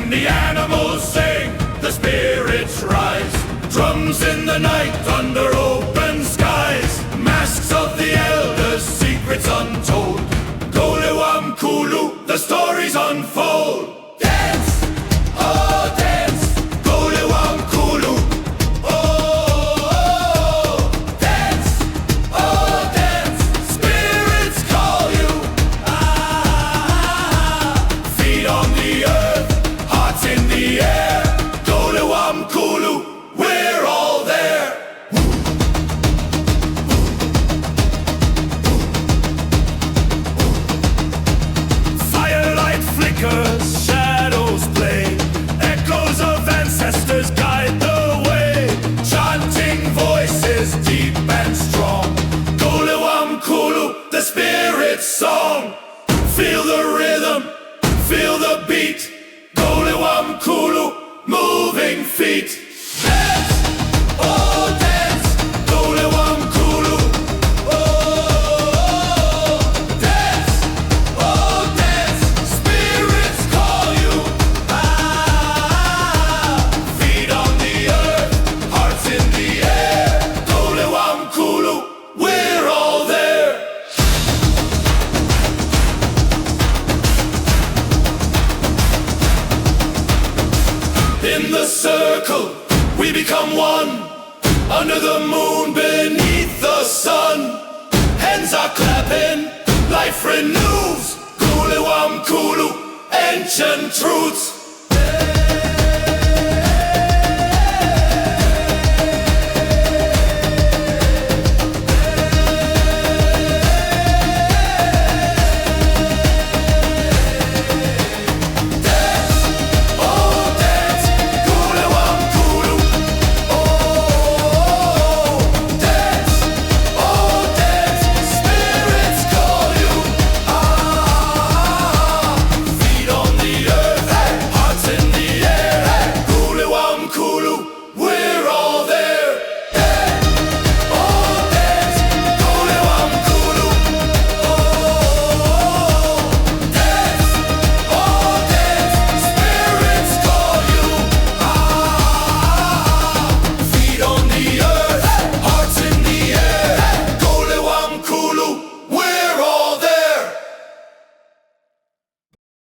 When the animals sing, the spirits rise. Drums in the night under open skies. Masks of the elders, secrets untold. Gule Wamkulu, the stories unfold. Dance, oh dance, Gule Wamkulu. Oh, dance, oh dance, spirits call you. Feet on the earth, hearts in the air. Gule Wamkulu, we're all there. Firelight flickers, shadows play. Echoes of ancestors guide the way. Chanting voices deep and strong. Gule Wamkulu, the spirit song. Feel the rhythm, feel the beat. Gule Wamkulu, moving feet. Dance, oh dance, Gule Wamkulu. Oh, dance, oh dance, spirits call you. Feet on the earth, hearts in the air. Gule Wamkulu, we're all there. In the circle, we become one. Under the moon, beneath the sun. Hands are clapping, life renews. Gule Wamkulu, ancient truths.